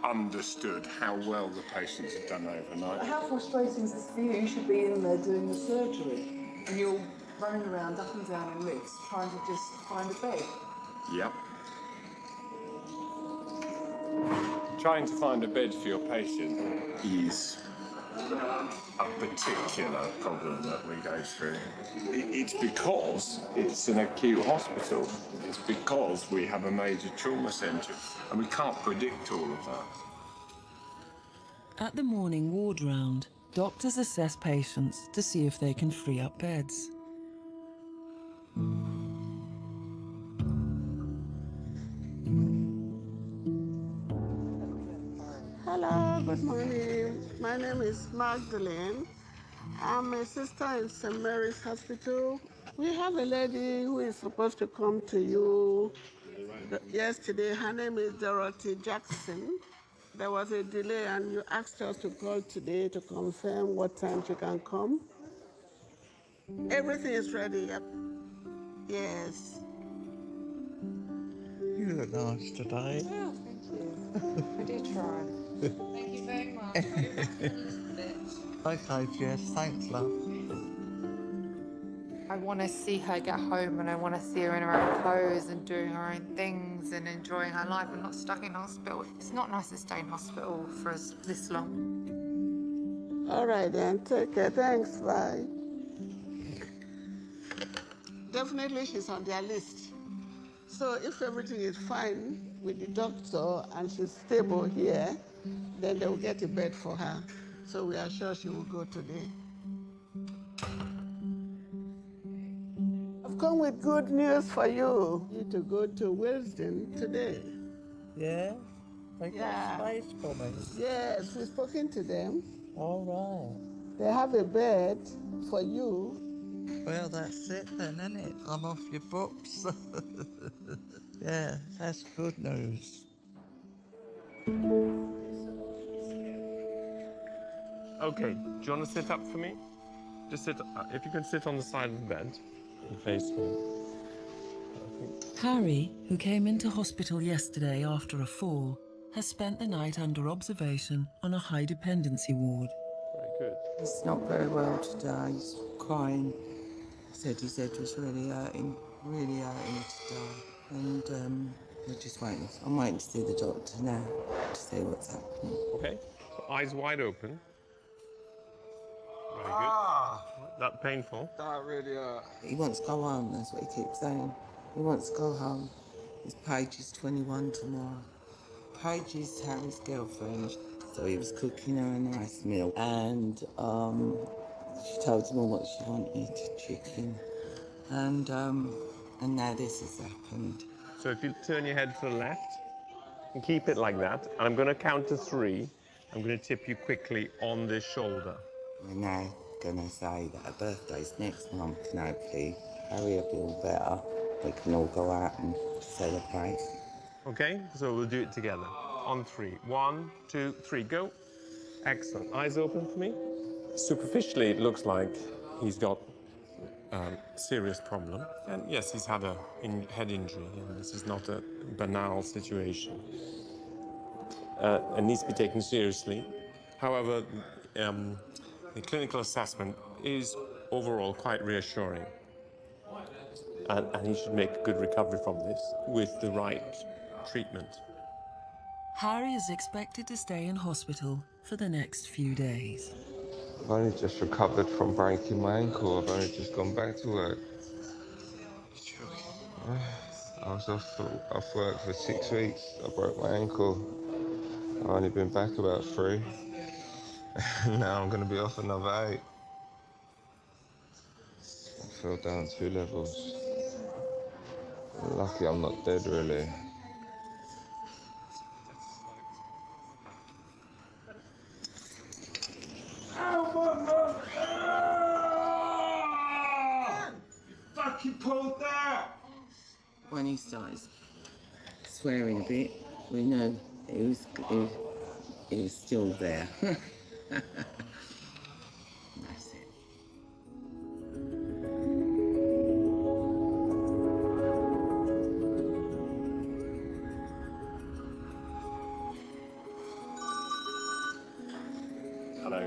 understood how well the patients have done overnight. How frustrating is this for you? You should be in there doing the surgery, and you're running around up and down in lifts trying to just find a bed. Yep. Trying to find a bed for your patient is a particular problem that we go through. It's because it's an acute hospital. It's because we have a major trauma centre, and we can't predict all of that. At the morning ward round, doctors assess patients to see if they can free up beds. Hello, good morning. My name is Magdalene. I'm a sister in St. Mary's Hospital. We have a lady who is supposed to come to you yesterday. Her name is Dorothy Jackson. There was a delay, and you asked us to call today to confirm what time she can come. Everything is ready, yep. Yes. You look nice today. Oh, thank you. I did try. Thank you very much. Okay, Jess, thanks, love. I I want to see her get home and I want to see her in her own clothes and doing her own things and enjoying her life and not stuck in hospital. It's not nice to stay in hospital for this long. All right then, take care. Thanks, bye. Definitely she's on their list. So if everything is fine with the doctor and she's stable here, then they will get a bed for her. So we are sure she will go today. I've come with good news for you. You need to go to Wilsden today. Yeah? They got space for me. Yes, we've spoken to them. All right. They have a bed for you. Well, that's it then, isn't it? I'm off your books. Yeah, that's good news. Okay, do you want to sit up for me? Just sit, if you can sit on the side of the bed and face me. Harry, who came into hospital yesterday after a fall, has spent the night under observation on a high dependency ward. Very good. He's not very well today. He's crying. His head was really hurting today. And we're just waiting. I'm waiting to see the doctor now to see what's happening. Okay, so eyes wide open. Very good. That painful? That really hurt. He wants to go home, that's what he keeps saying. He wants to go home. His Paige is 21 tomorrow. Paige is Harry's girlfriend, so he was cooking her a nice meal. And she told him all what she wanted, chicken. And now this has happened. So if you turn your head to the left and keep it like that, and I'm going to count to 3. I'm going to tip you quickly on this shoulder. We're now going to say that her birthday's next month, and hopefully Harry will feel better. We can all go out and celebrate. Okay, so we'll do it together. On 3. 1, 2, 3, go. Excellent. Eyes open for me. Superficially, it looks like he's got a serious problem. And yes, he's had a head injury, and this is not a banal situation. It needs to be taken seriously. However, the clinical assessment is overall quite reassuring. And he should make a good recovery from this with the right treatment. Harry is expected to stay in hospital for the next few days. I've only just recovered from breaking my ankle. I've only just gone back to work. I was off work for 6 weeks. I broke my ankle. I've only been back about 3. Now I'm going to be off another 8. I fell down 2 levels. Lucky I'm not dead, really. Fucking pulled that! When he started swearing a bit, we knew he was still there. That's it. Hello.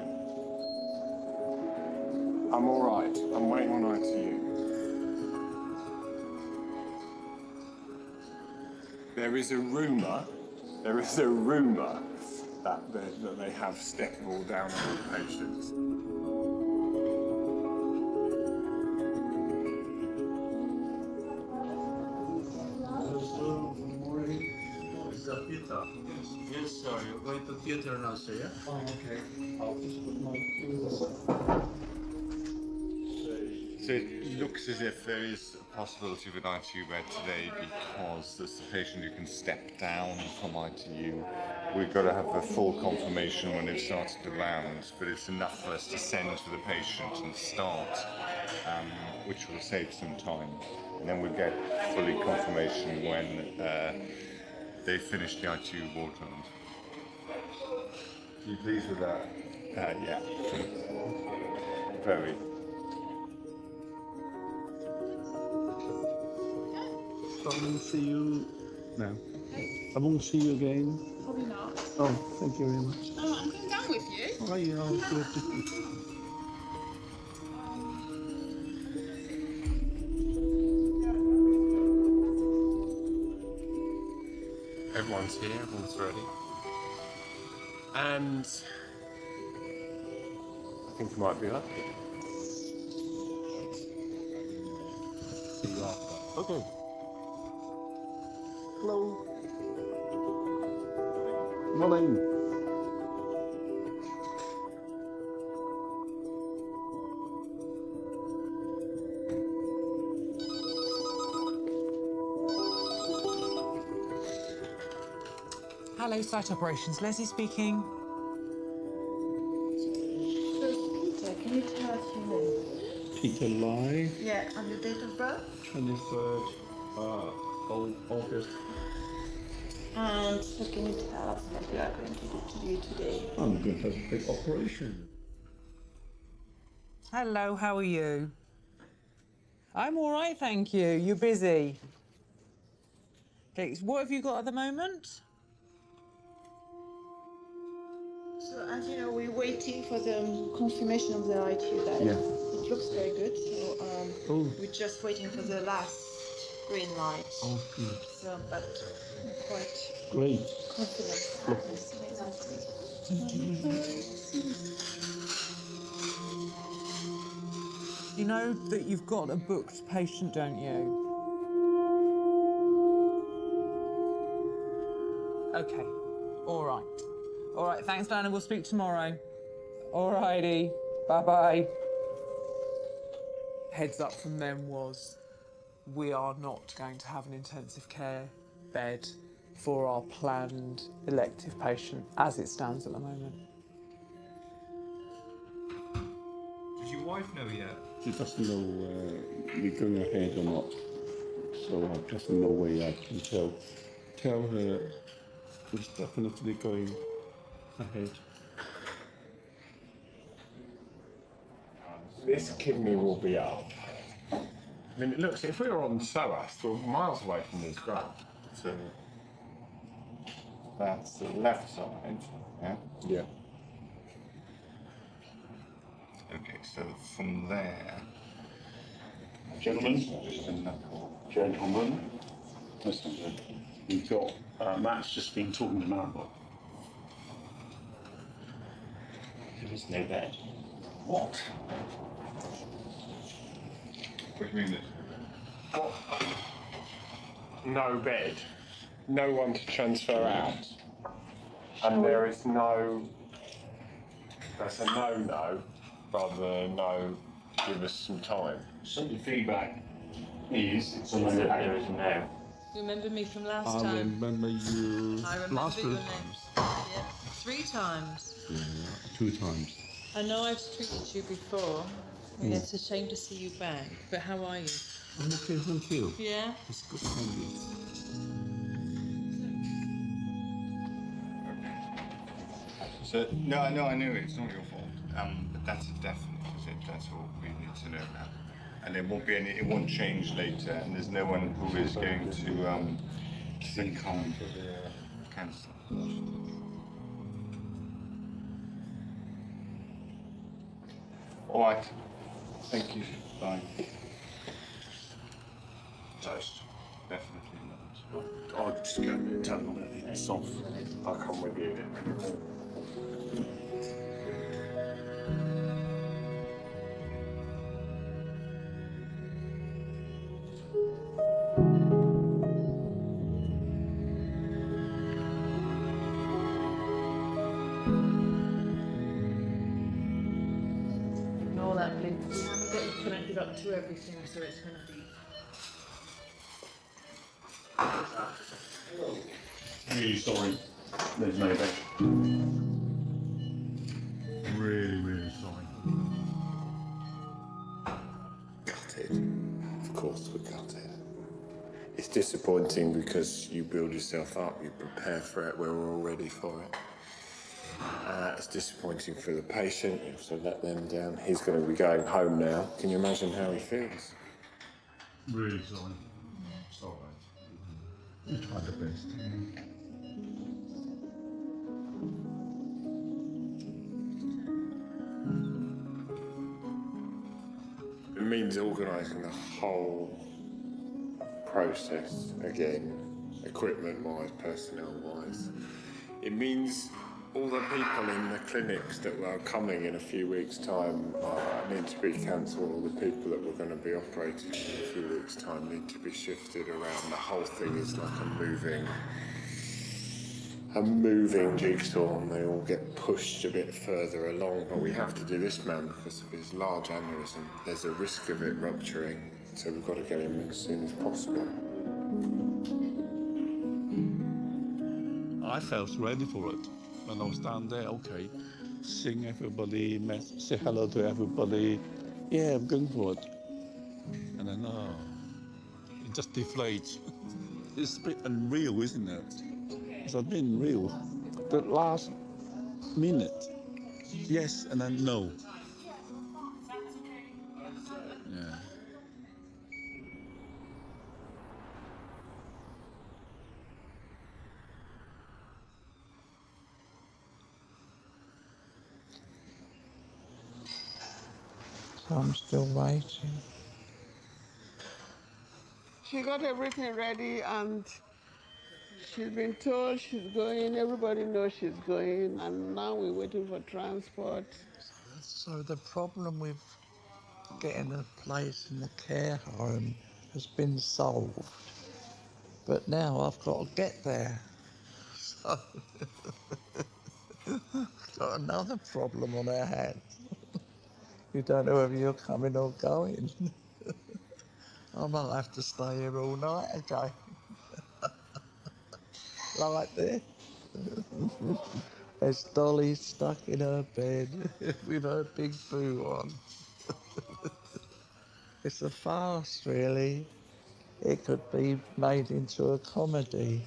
I'm all right. I'm waiting on ITU. There is a rumour that they have steppable down on the patients. Yes, sir. You're going to theatre now, sir, yeah? Oh, okay. I'll just put my... So it looks as if there is a possibility of an ITU bed today because there's a patient who can step down from ITU. We've got to have the full confirmation when it starts to round, but it's enough for us to send to the patient and start, which will save some time. And then we'll get fully confirmation when they finish the ITU ward round. Are you pleased with that? Yeah. Very. So I won't see you... No. I won't see you again. Probably not. Oh, thank you very much. Oh, I'm coming down with you. Oh, yeah, good. everyone's here, everyone's ready. And I think you might be lucky. See you after. Okay. Hello. Morning. Hello, site operations. Leslie speaking. Peter, can you tell us your name? Peter Lai, Yeah, and your date of birth? 23rd August. And so can you tell us what you are going to do today? I'm going to have a big operation. Hello, how are you? I'm all right, thank you. You're busy. Okay, so what have you got at the moment? So as you know, we're waiting for the confirmation of the ITU bed. Yeah. It looks very good, so we're just waiting for the last green light. Oh, good. So, but I'm quite Great. confident. You know that you've got a booked patient, don't you? Okay. All right. All right, thanks, Diana. We'll speak tomorrow. All righty. Bye-bye. Heads up from them was we are not going to have an intensive care bed for our planned elective patient as it stands at the moment. Does your wife know yet? She doesn't know we're going ahead or not. So there's no way I can tell her it's definitely going ahead. This kidney will be up. I mean, it looks, if we were on SOAS, we're miles away from this graph. So that's the left side, yeah? Yeah. Okay, so from there... Gentlemen, just a knuckle. Gentlemen, listen, we've got, Matt's just been talking to Maribel. There is no bed. What? What do you mean? What? No bed, no one to transfer out, and there is no. That's a no-no, rather than no. Give us some time. So the feedback is it's a Is that no. there is a no? You remember me from last I time? remember you I remember last your three name. times. Yeah, 3 times. Yeah, 2 times. I know I've treated you before. And it's a shame to see you back. But how are you? I'm okay, thank you. Yeah? It's good, thank you. So, no, I knew it. It's not your fault. But that's a definite, is it? That's all we need to know now. And it won't be any, it won't change later, and there's no one who is going to succumb to the cancer. All right. Thank you. Bye. Toast. Definitely not. I'll just go and tell them that it's off. I'll come with you. Ignore that, please. We haven't got you connected up to everything, so it's going to be... Really sorry. There's no bed. Really sorry. Gutted. Of course we're gutted. It's disappointing because you build yourself up, you prepare for it, we're all ready for it. It's disappointing for the patient, you have to let them down. He's going to be going home now. Can you imagine how he feels? Really sorry. Sorry. We tried the best. It means organising the whole process again equipment-wise, personnel-wise. It means all the people in the clinics that are coming in a few weeks' time need to be cancelled. All the people that were going to be operated in a few weeks' time need to be shifted around. The whole thing is like a moving jigsaw, and they all get pushed a bit further along. But we have to do this man because of his large aneurysm. There's a risk of it rupturing, so we've got to get him as soon as possible. I felt ready for it. When I was down there, okay, sing everybody, say hello to everybody. Yeah, I'm going for it. And then, it just deflates. It's a bit unreal, isn't it? It's a bit unreal. The last minute, yes, and then no. Yeah. So I'm still waiting. She got everything ready and she's been told she's going. Everybody knows she's going, and now we're waiting for transport. So the problem with getting a place in the care home has been solved. But now I've got to get there. So got another problem on our hands. You don't know whether you're coming or going. I might have to stay here all night again. Like this. There's Dolly stuck in her bed with her big boo on. It's a farce, really. It could be made into a comedy.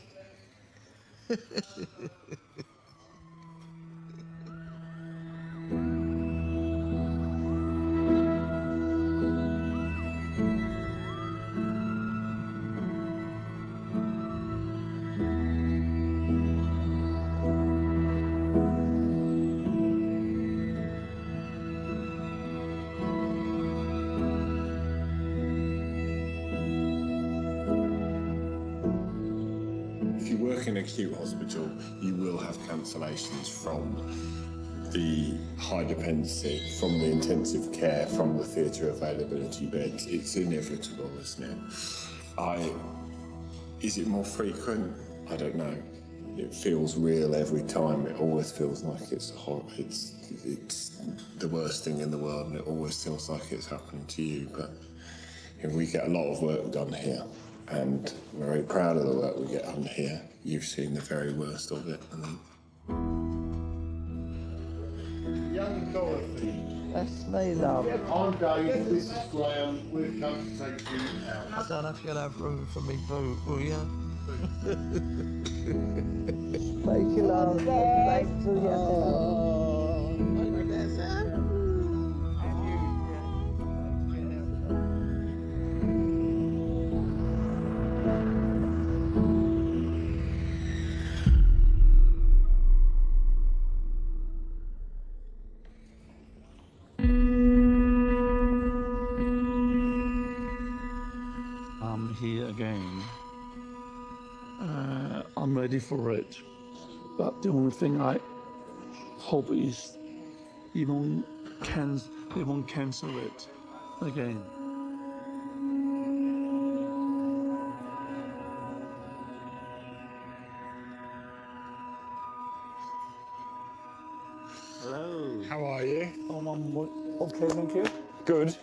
If you work in an acute hospital, you will have cancellations from the high dependency, from the intensive care, from the theatre availability beds. It's inevitable, isn't it? Is it more frequent? I don't know. It feels real every time. It always feels like it's the worst thing in the world, and it always feels like it's happening to you. But we get a lot of work done here, and we're very proud of the work we get done here. You've seen the very worst of it, I think. Young Dorothy. That's me, love. I'm Dave, this is Graham. We've come to take you out. I don't know if you'll have room for me boo, will you? Thank you, love. Thanks to you. I'm here again. I'm ready for it. But the only thing I hope is they won't cancel it again. Hello. How are you? I'm okay, thank you. Good.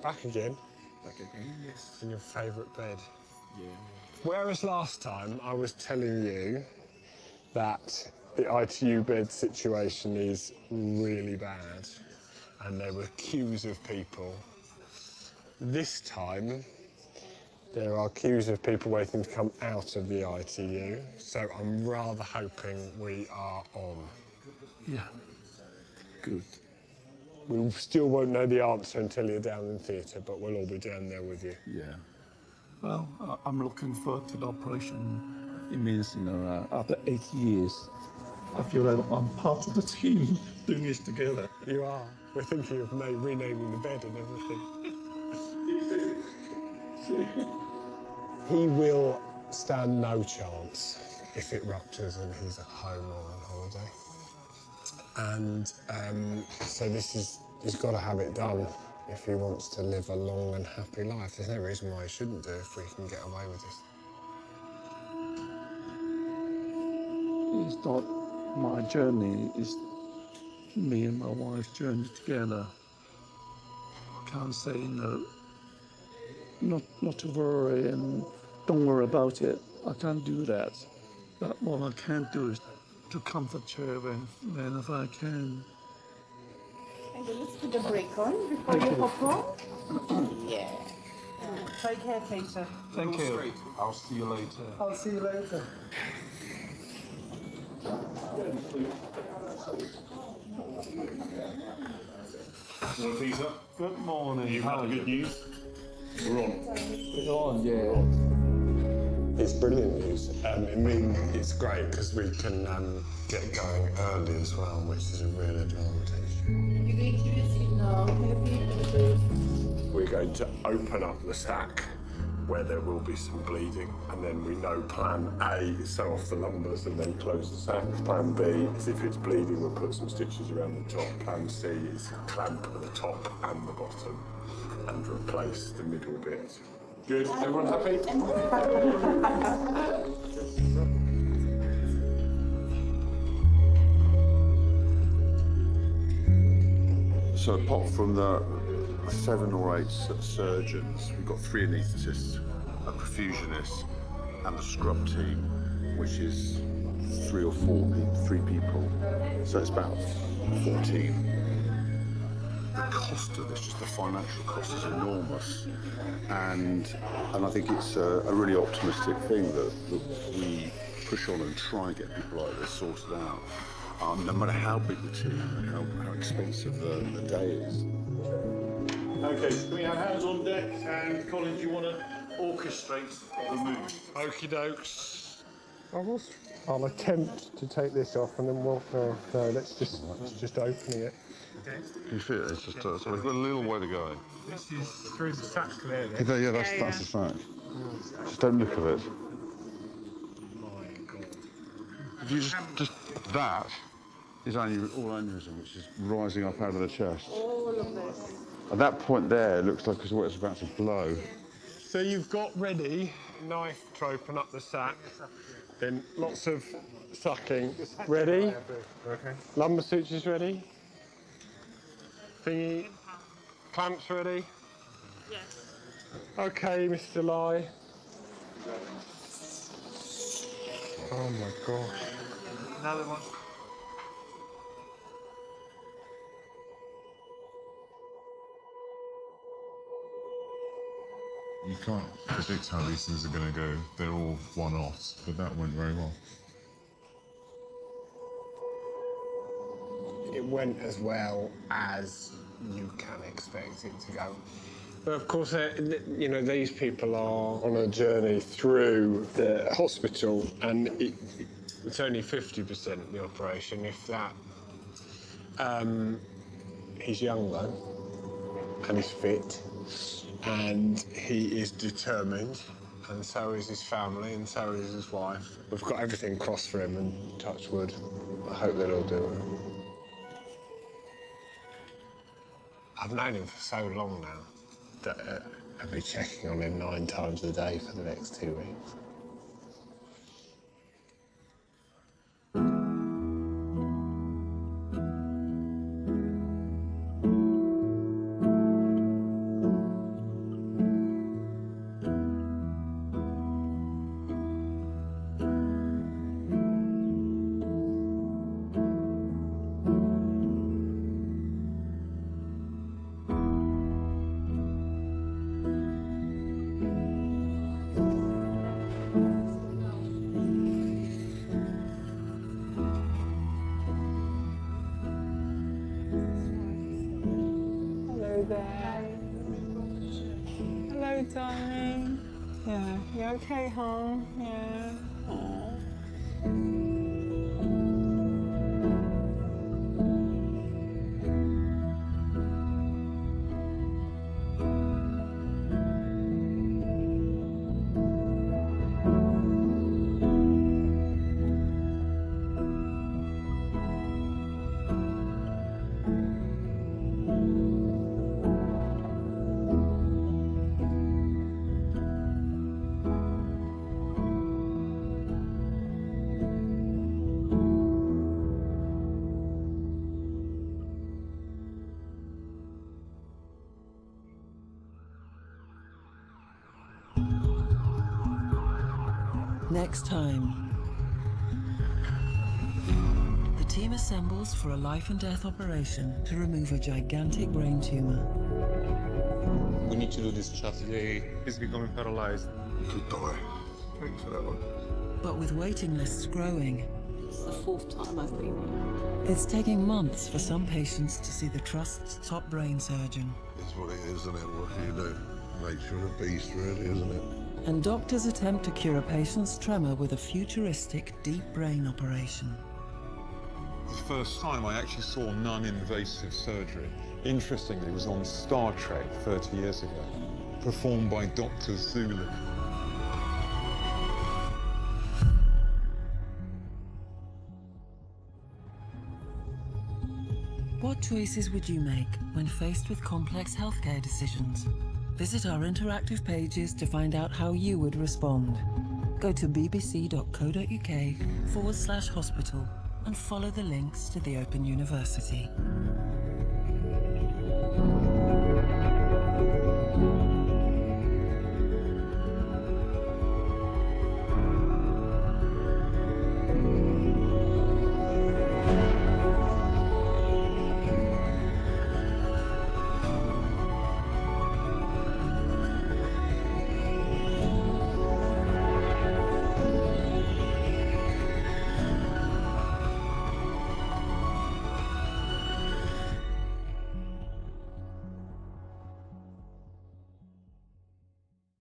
Back again. Back again, yes. In your favourite bed. Yeah. Whereas last time I was telling you that the ITU bed situation is really bad and there were queues of people. This time there are queues of people waiting to come out of the ITU, so I'm rather hoping we are on. Yeah. Good. We still won't know the answer until you're down in theatre, but we'll all be down there with you. Yeah. Well, I'm looking forward to the operation. It means, after 8 years, I feel like I'm part of the team doing this together. You are. We're thinking of renaming the bed and everything. He will stand no chance if it ruptures and he's at home or on holiday. And so he's got to have it done if he wants to live a long and happy life. There's no reason why he shouldn't do if we can get away with this. It's not my journey, it's me and my wife's journey together. I can't say no, not to worry and don't worry about it. I can't do that. But what I can do is to comfort her whenever I can. Okay, let's put the brake on before you hop on. Yeah. Take care, Peter. Thank you. I'll see you later. I'll see you later. Morning, Peter. Good morning. You had the good news? We're on. We're on, yeah. It's brilliant news. I mean, it's great because we can get going early as well, which is a real advantage. You're going to use it now. Happy? We're going to open up the sac where there will be some bleeding, and then we know plan A is sew off the lumbers and then close the sac. Plan B is if it's bleeding, we'll put some stitches around the top. Plan C is clamp at the top and the bottom and replace the middle bit. Good, everyone happy? So apart from the 7 or 8 surgeons, we've got 3 anaesthetists, a perfusionist, and the scrub team, which is 3 or 4 people, 3 people. So it's about 14. The cost of this, just the financial cost, is enormous, and I think it's a really optimistic thing that we push on and try and get people like this sorted out, no matter how big the team and how expensive the day is. Okay, so can we have hands on deck? And Colin, do you want to orchestrate the move? Okie dokes. I'll attempt to take this off and then we'll. No, let's just opening it. You feel it? It's just so we've got a little way to go. This is through the sac there. Yeah, that's the fact. Just don't look at it. If you just that is all aneurysm, which is rising up out of the chest. All of this. At that point there, it looks like it's what it's about to blow. So you've got ready knife to open up the sac. Then lots of sucking. Ready? Okay. Lumbar sutures ready? Thingy. Clamps ready? Yes. Okay, Mr. Lai. Oh my gosh. Another one. You can't predict how these things are going to go. They're all one-offs, but that went very well. It went as well as you can expect it to go. But of course, you know, these people are on a journey through the hospital, and it's only 50% the operation, if that. He's young though, and he's fit, and he is determined, and so is his family, and so is his wife. We've got everything crossed for him, and touch wood. I hope they'll all do well. I've known him for so long now that I'll be checking on him 9 times a day for the next 2 weeks. Hello, darling. Yeah, you okay, hon? Yeah. Aww. Next time, the team assembles for a life and death operation to remove a gigantic brain tumor. We need to do this today. He's becoming paralyzed. He could die. Thanks for that one. But with waiting lists growing, It's the 4th time I've been here. it's taking months for some patients to see the Trust's top brain surgeon. It's what it is, isn't it? What do you do? Nature of the beast, really, isn't it? And doctors attempt to cure a patient's tremor with a futuristic deep brain operation. The first time I actually saw non-invasive surgery, interestingly, was on Star Trek 30 years ago, performed by Dr. Zulu. What choices would you make when faced with complex healthcare decisions? Visit our interactive pages to find out how you would respond. Go to bbc.co.uk/hospital and follow the links to the Open University.